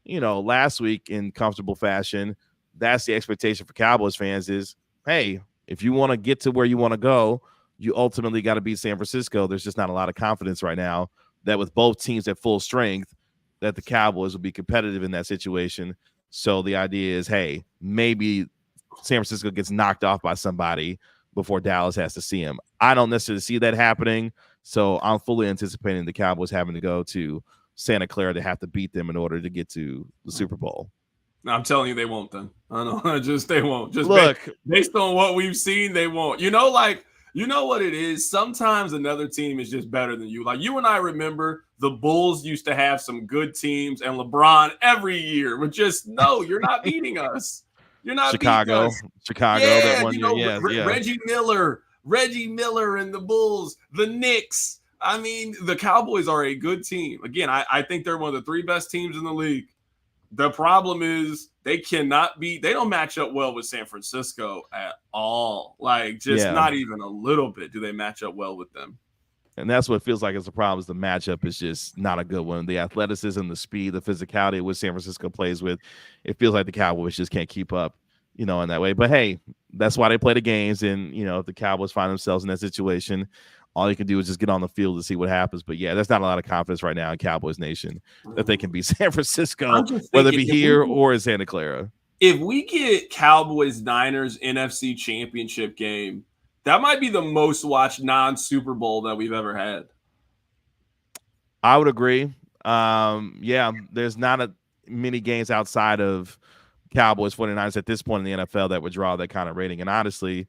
last week in comfortable fashion, that's the expectation for Cowboys fans is, hey, if you want to get to where you want to go, you ultimately got to beat San Francisco. There's just not a lot of confidence right now that with both teams at full strength that the Cowboys will be competitive in that situation. So the idea is, hey, maybe San Francisco gets knocked off by somebody before Dallas has to see him. I don't necessarily see that happening. So I'm fully anticipating the Cowboys having to go to Santa Clara to have to beat them in order to get to the Super Bowl. I'm telling you, they won't then. I know, they won't. Just look, based on what we've seen, they won't. You know what it is? Sometimes another team is just better than you. Like you and I remember the Bulls used to have some good teams and LeBron every year would just, no, you're not beating us. You're not Chicago, beating us. Chicago. Yeah, that one year. Reggie Miller and the Bulls, the Knicks. I mean, the Cowboys are a good team. Again, I think they're one of the 3 best teams in the league. The problem is they don't match up well with San Francisco at all. Like not even a little bit do they match up well with them. And that's what it feels like is the problem is the matchup is just not a good one. The athleticism, the speed, the physicality which San Francisco plays with, it feels like the Cowboys just can't keep up, in that way. But hey, that's why they play the games. And, if the Cowboys find themselves in that situation, all you can do is just get on the field to see what happens. But yeah, there's not a lot of confidence right now in Cowboys Nation that they can beat San Francisco, whether it be here or in Santa Clara. If we get Cowboys-Niners NFC Championship game, that might be the most watched non-Super Bowl that we've ever had. I would agree. There's not many games outside of Cowboys 49ers at this point in the NFL that would draw that kind of rating. And honestly,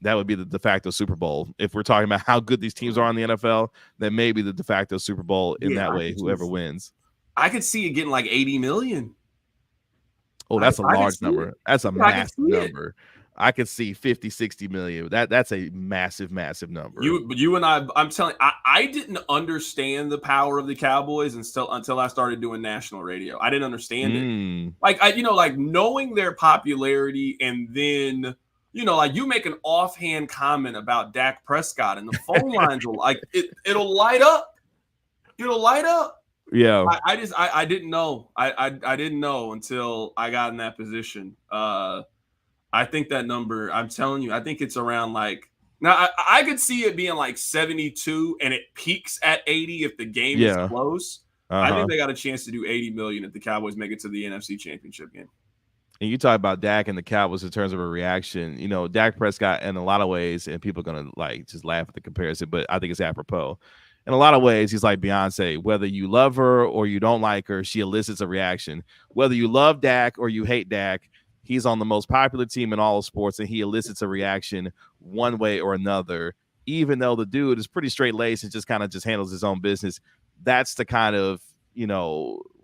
that would be the de facto Super Bowl. If we're talking about how good these teams are in the NFL, then maybe the de facto Super Bowl in that way, whoever wins. I could see it getting like 80 million. Oh, that's a I can large see number. it. That's a Yeah, I can massive see it. number. I could see 50, 60 million. That's a massive, massive number. You and I'm telling I didn't understand the power of the Cowboys until I started doing national radio. I didn't understand it. Mm. Like like knowing their popularity, and then like you make an offhand comment about Dak Prescott and the phone lines will like it'll light up. It'll light up. Yeah. I didn't know. I didn't know until I got in that position. I think that number, I'm telling you, I think it's around like now I could see it being like 72 and it peaks at 80 if the game is close. I think they got a chance to do 80 million if the Cowboys make it to the NFC Championship game. And you talk about Dak and the Cowboys in terms of a reaction. Dak Prescott in a lot of ways, and people are gonna like just laugh at the comparison, but I think it's apropos. In a lot of ways, he's like Beyonce. Whether you love her or you don't like her, she elicits a reaction. Whether you love Dak or you hate Dak, he's on the most popular team in all of sports, and he elicits a reaction one way or another. Even though the dude is pretty straight-laced and just kind of just handles his own business, that's the kind of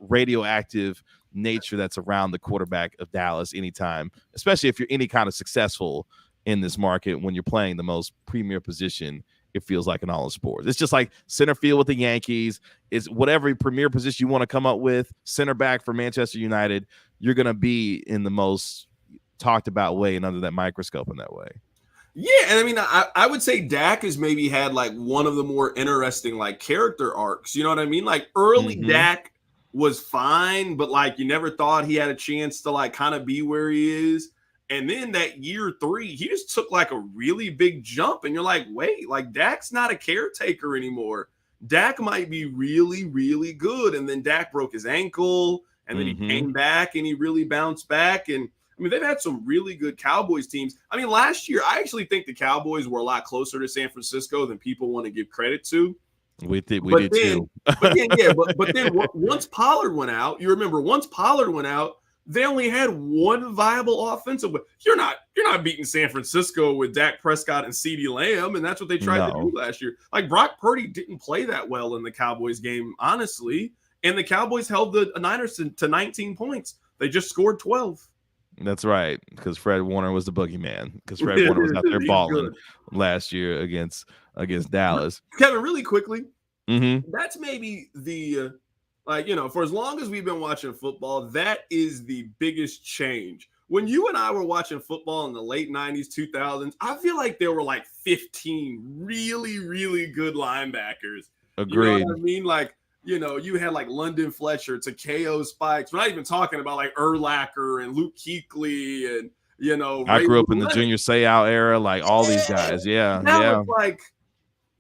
radioactive nature that's around the quarterback of Dallas anytime, especially if you're any kind of successful in this market when you're playing the most premier position. It feels like in all of sports. It's just like center field with the Yankees. It's whatever premier position you want to come up with. Center back for Manchester United, you're going to be in the most talked about way and under that microscope in that way. Yeah, and I mean, I would say Dak has maybe had like one of the more interesting like character arcs. You know what I mean? Like early Dak was fine, but like you never thought he had a chance to like kind of be where he is. And then that year 3, he just took like a really big jump. And you're like, wait, like Dak's not a caretaker anymore. Dak might be really, really good. And then Dak broke his ankle, and then he came back and he really bounced back. And I mean, they've had some really good Cowboys teams. I mean, last year, I actually think the Cowboys were a lot closer to San Francisco than people want to give credit to. We did too. But then once Pollard went out, you remember once Pollard went out, they only had one viable offensive. You're not beating San Francisco with Dak Prescott and CeeDee Lamb, and that's what they tried to do last year. Like Brock Purdy didn't play that well in the Cowboys game, honestly, and the Cowboys held the Niners to 19 points. They just scored 12. That's right, because Fred Warner was the boogeyman. Because Fred Warner was out there balling last year against Dallas. Kevin, really quickly, that's maybe the for as long as we've been watching football, that is the biggest change. When you and I were watching football in the late 90s, 2000s, I feel like there were like 15 really, really good linebackers. Agreed. You know what I mean? Like, you had like London Fletcher, Takeo Spikes. We're not even talking about like Urlacher and Luke Kuechly and, I grew up in the Junior Seau era, like all these guys. Yeah. Was like,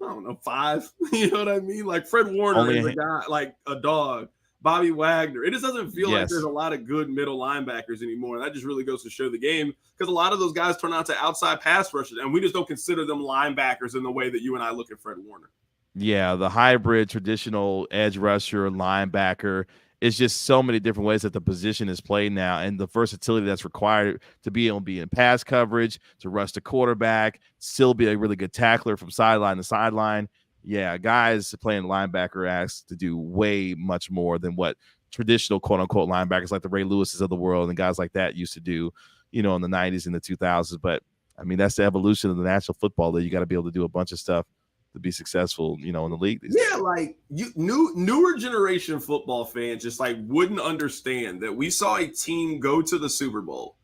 I don't know, 5. You know what I mean? Like Fred Warner is a guy, like a dog. Bobby Wagner. It just doesn't feel like there's a lot of good middle linebackers anymore. And that just really goes to show the game, because a lot of those guys turn out to outside pass rushers, and we just don't consider them linebackers in the way that you and I look at Fred Warner. Yeah, the hybrid traditional edge rusher, linebacker. It's just so many different ways that the position is played now, and the versatility that's required to be able to be in pass coverage, to rush the quarterback, still be a really good tackler from sideline to sideline. Yeah, guys playing linebacker asked to do way much more than what traditional quote-unquote linebackers like the Ray Lewises of the world and guys like that used to do, in the 90s and the 2000s. But, I mean, that's the evolution of the National Football League. You got to be able to do a bunch of stuff to be successful, in the league. Yeah, like newer generation football fans just like wouldn't understand that we saw a team go to the Super Bowl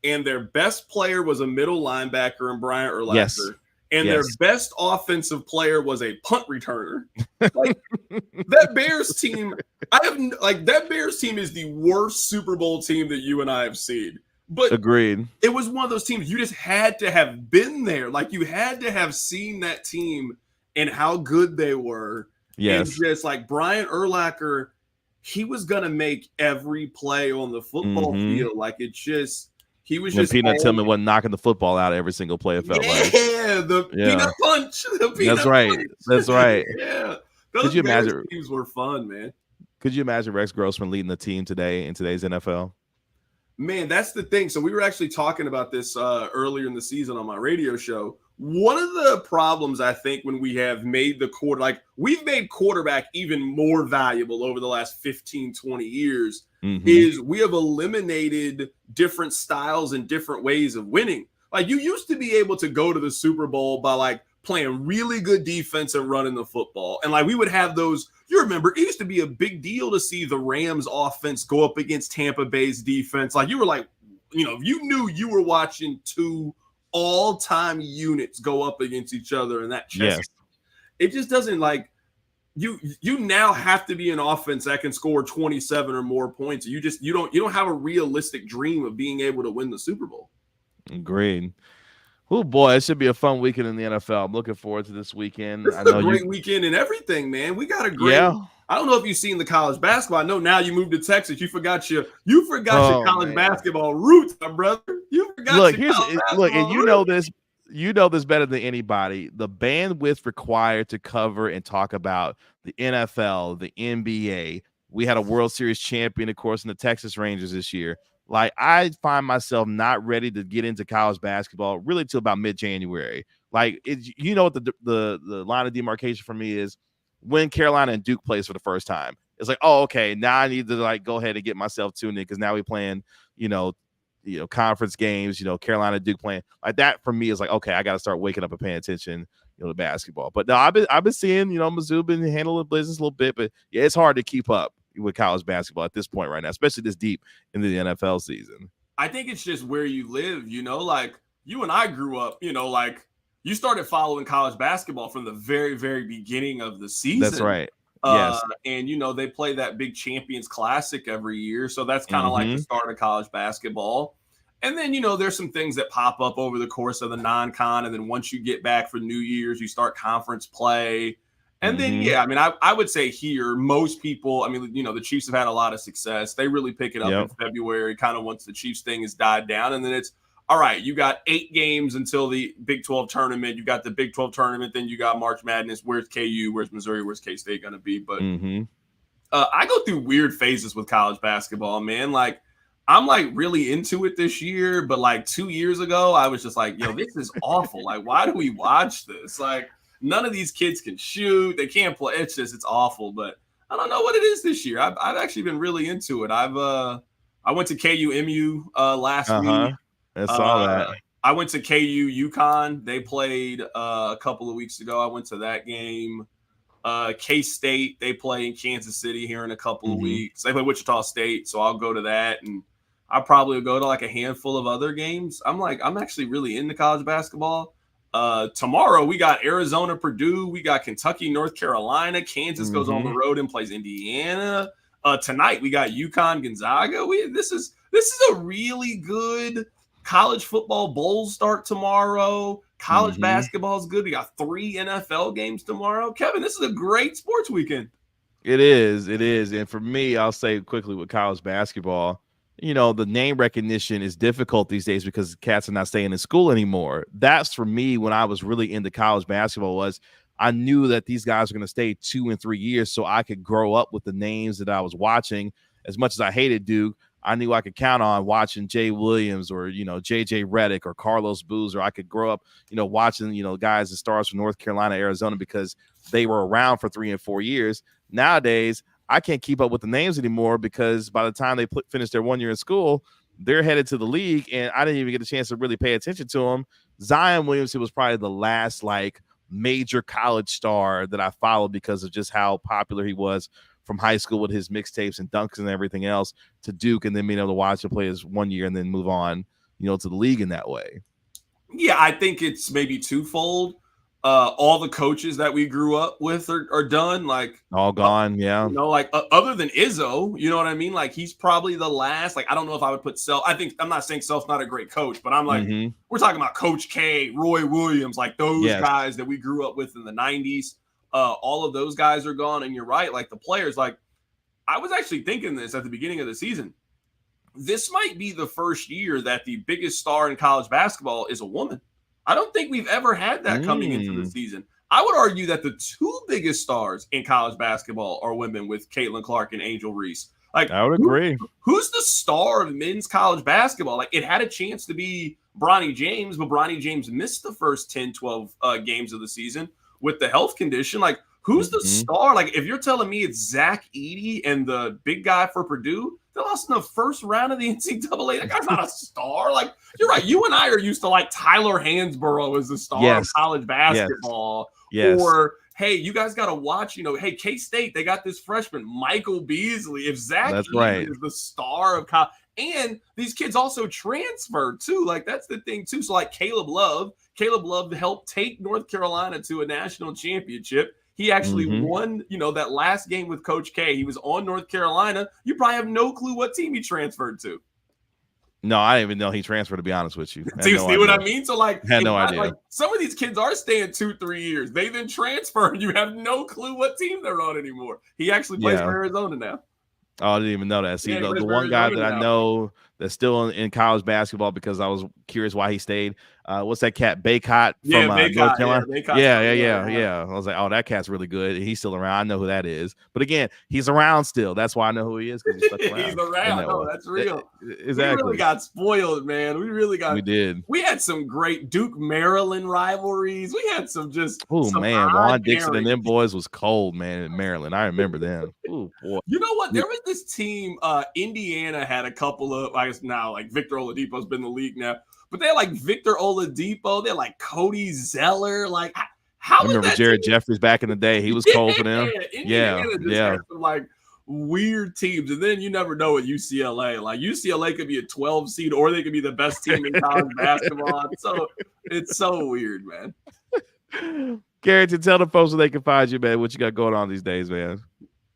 and their best player was a middle linebacker in Brian Urlacher. Yes. And their best offensive player was a punt returner. Like that Bears team, that Bears team is the worst Super Bowl team that you and I have seen. But agreed. It was one of those teams you just had to have been there. Like you had to have seen that team and how good they were. Yes. And just like Brian Urlacher, he was gonna make every play on the football field. Like it just. He was just Peanut Tillman wasn't knocking the football out every single play. It felt like peanut punch. That's right. Punch. That's right. Yeah, could you imagine? Teams were fun, man. Could you imagine Rex Grossman leading the team today in today's NFL? Man, that's the thing. So we were actually talking about this earlier in the season on my radio show. one of the problems I think when we have made we've made quarterback even more valuable over the last 15, 20 years is we have eliminated different styles and different ways of winning. Like you used to be able to go to the Super Bowl by like playing really good defense and running the football. And like we would have those, you remember, it used to be a big deal to see the Rams offense go up against Tampa Bay's defense. Like you were like, you knew you were watching two all-time units go up against each other in that chess. Yes. It just doesn't like you now have to be an offense that can score 27 or more points. You don't have a realistic dream of being able to win the Super Bowl. Agreed. Oh boy, it should be a fun weekend in the NFL. I'm looking forward to this weekend. This is a great weekend and everything, man. We got a great. Yeah. I don't know if you've seen the college basketball. I know now you moved to Texas. You forgot your college basketball roots, my brother. You forgot. And you know this. You know this better than anybody. The bandwidth required to cover and talk about the NFL, the NBA. We had a World Series champion, of course, in the Texas Rangers this year. Like, I find myself not ready to get into college basketball really till about mid-January. Like, what the line of demarcation for me is when Carolina and Duke plays for the first time. It's like, oh, okay, now I need to like go ahead and get myself tuned in because now we're playing, conference games. Carolina, Duke playing like that. For me, is like, okay, I got to start waking up and paying attention, to basketball. But no, I've been seeing, Mizzou been handling business a little bit, but yeah, it's hard to keep up with college basketball at this point right now, especially this deep into the NFL season. I think it's just where you live, like you and I grew up, like you started following college basketball from the very, very beginning of the season. That's right. Yes. And, they play that big Champions Classic every year. So that's kind of like the start of college basketball. And then, there's some things that pop up over the course of the non-con. And then once you get back for New Year's, you start conference play. And then, I would say here, most people, the Chiefs have had a lot of success. They really pick it up in February, kind of once the Chiefs thing has died down. And then it's, all right, you got 8 games until the Big 12 tournament. You got the Big 12 tournament. Then you got March Madness. Where's KU? Where's Missouri? Where's K-State going to be? But I go through weird phases with college basketball, man. Like, I'm like really into it this year. But like 2 years ago, I was just like, this is awful. Like, why do we watch this? Like, none of these kids can shoot. They can't play. It's awful. But I don't know what it is this year. I've actually been really into it. I went to KU-MU last week. I saw that. I went to KU UConn. They played a couple of weeks ago. I went to that game. K-State, they play in Kansas City here in a couple of weeks. They play Wichita State, so I'll go to that. And I'll probably go to like a handful of other games. I'm actually really into college basketball. Tomorrow we got Arizona, Purdue. We got Kentucky, North Carolina. Kansas goes on the road and plays Indiana. Tonight we got UConn, Gonzaga. This is a really good college football bowl start tomorrow. College basketball is good. We got 3 NFL games tomorrow. Kevin, this is a great sports weekend. It is. And for me, I'll say quickly with college basketball, the name recognition is difficult these days because cats are not staying in school anymore. That's for me when I was really into college basketball was I knew that these guys were going to stay 2 and 3 years so I could grow up with the names that I was watching. As much as I hated Duke, I knew I could count on watching Jay Williams or, JJ Redick or Carlos Boozer. I could grow up, watching, guys and stars from North Carolina, Arizona, because they were around for 3 and 4 years. Nowadays, I can't keep up with the names anymore because by the time they finish their 1 year in school, they're headed to the league. And I didn't even get a chance to really pay attention to them. Zion Williamson was probably the last major college star that I followed because of just how popular he was from high school with his mixtapes and dunks and everything else to Duke, and then being able to watch him play his 1 year and then move on, to the league in that way. Yeah, I think it's maybe twofold. All the coaches that we grew up with are done, all gone. Other than Izzo, you know what I mean? Like he's probably the last. I don't know if I would put Self. I'm not saying Self's not a great coach, but I'm we're talking about Coach K, Roy Williams, those guys that we grew up with in the 90s. All of those guys are gone, and you're right. The players, I was actually thinking this at the beginning of the season. This might be the first year that the biggest star in college basketball is a woman. I don't think we've ever had that coming into the season. I would argue that the 2 biggest stars in college basketball are women with Caitlin Clark and Angel Reese. Like, I would agree. who's the star of men's college basketball? Like, it had a chance to be Bronny James, but Bronny James missed the first 10, 12 games of the season with the health condition. Like, who's the star? Like, if you're telling me it's Zach Edey and the big guy for Purdue, they lost in the first round of the NCAA. That guy's not a star. Like, you're right. You and I are used to like Tyler Hansborough as the star of college basketball. Yes. Or, hey, you guys got to watch, hey, K-State, they got this freshman, Michael Beasley. If Zach Edey is the star of college, and these kids also transferred too. Like, that's the thing too. So like Caleb Love helped take North Carolina to a national championship. He actually won, that last game with Coach K. He was on North Carolina. You probably have no clue what team he transferred to. No, I didn't even know he transferred, to be honest with you. Do you see what I mean? So, like, had no idea. Like, some of these kids are staying 2-3 years. They then transfer, and you have no clue what team they're on anymore. He actually plays for Arizona now. Oh, I didn't even know that. See, the one guy that I know that's still in college basketball, because I was curious why he stayed. What's that cat? Baycott from North Carolina. Yeah. I was like, oh, that cat's really good. He's still around. I know who that is. But again, he's around still. That's why I know who he is, because he's stuck around. He's around. No, that's real. Exactly. We really got spoiled, man. We did. We had some great Duke Maryland rivalries. We had some just. Oh man, Juan Dixon and them boys was cold, man. In Maryland, I remember them. Oh boy. You know what? There was this team. Indiana had a couple of. I guess now, like Victor Oladipo's been in the league now. But they're like Victor Oladipo. They're like Cody Zeller. Like, how I remember Jared Jeffries back in the day. He was cold for them. Yeah. Had some, like, weird teams. And then you never know with UCLA. Like, UCLA could be a 12 seed, or they could be the best team in college basketball. So it's so weird, man. Carrington, tell the folks where they can find you, man. What you got going on these days, man?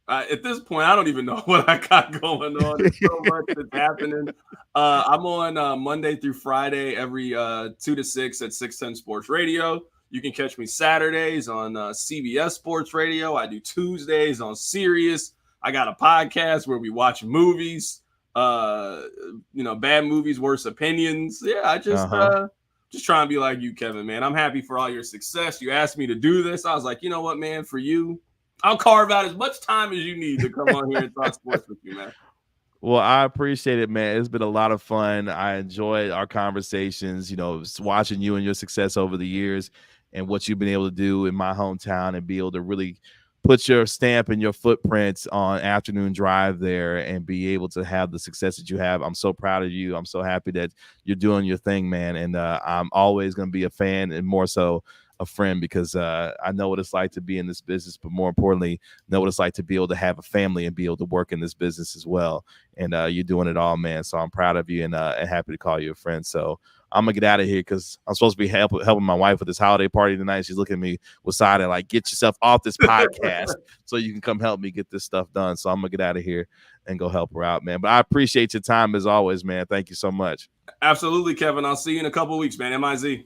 At this point, I don't even know what I got going on. There's so much that's happening. I'm on Monday through Friday, every 2 to 6 at 610 Sports Radio. You can catch me Saturdays on CBS Sports Radio. I do Tuesdays on Sirius. I got a podcast where we watch movies, bad movies, worse opinions. Yeah, I just try and be like you, Kevin, man. I'm happy for all your success. You asked me to do this. I was like, you know what, man, for you, I'll carve out as much time as you need to come on here and talk sports with you, man. Well, I appreciate it, man. It's been a lot of fun. I enjoyed our conversations, watching you and your success over the years and what you've been able to do in my hometown, and be able to really put your stamp and your footprints on Afternoon Drive there and be able to have the success that you have. I'm so proud of you. I'm so happy that you're doing your thing, man. And I'm always going to be a fan, and more so a friend, because I know what it's like to be in this business, but more importantly, know what it's like to be able to have a family and be able to work in this business as well. And you're doing it all, man. So I'm proud of you, and happy to call you a friend. So I'm gonna get out of here, because I'm supposed to be helping my wife with this holiday party tonight. She's looking at me with side eye like, get yourself off this podcast so you can come help me get this stuff done. So I'm gonna get out of here and go help her out, man. But I appreciate your time as always, man. Thank you so much. Absolutely, Kevin. I'll see you in a couple of weeks, man. MIZ.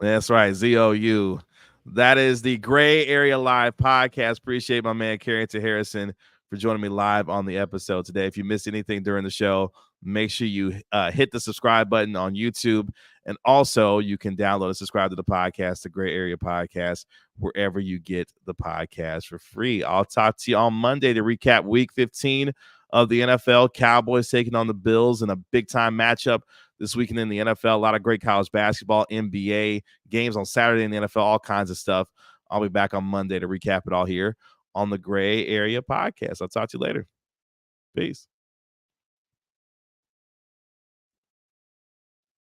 That's right, ZOU. That is the Gray Area Live podcast. Appreciate my man Carrington Harrison for joining me live on the episode today. If you missed anything during the show, make sure you hit the subscribe button on YouTube. And also, you can download and subscribe to the podcast, the Gray Area Podcast, wherever you get the podcast for free. I'll talk to you on Monday to recap Week 15 of the NFL. Cowboys taking on the Bills in a big-time matchup this weekend in the NFL. A lot of great college basketball, NBA, games on Saturday in the NFL, all kinds of stuff. I'll be back on Monday to recap it all here on the Gray Area Podcast. I'll talk to you later. Peace.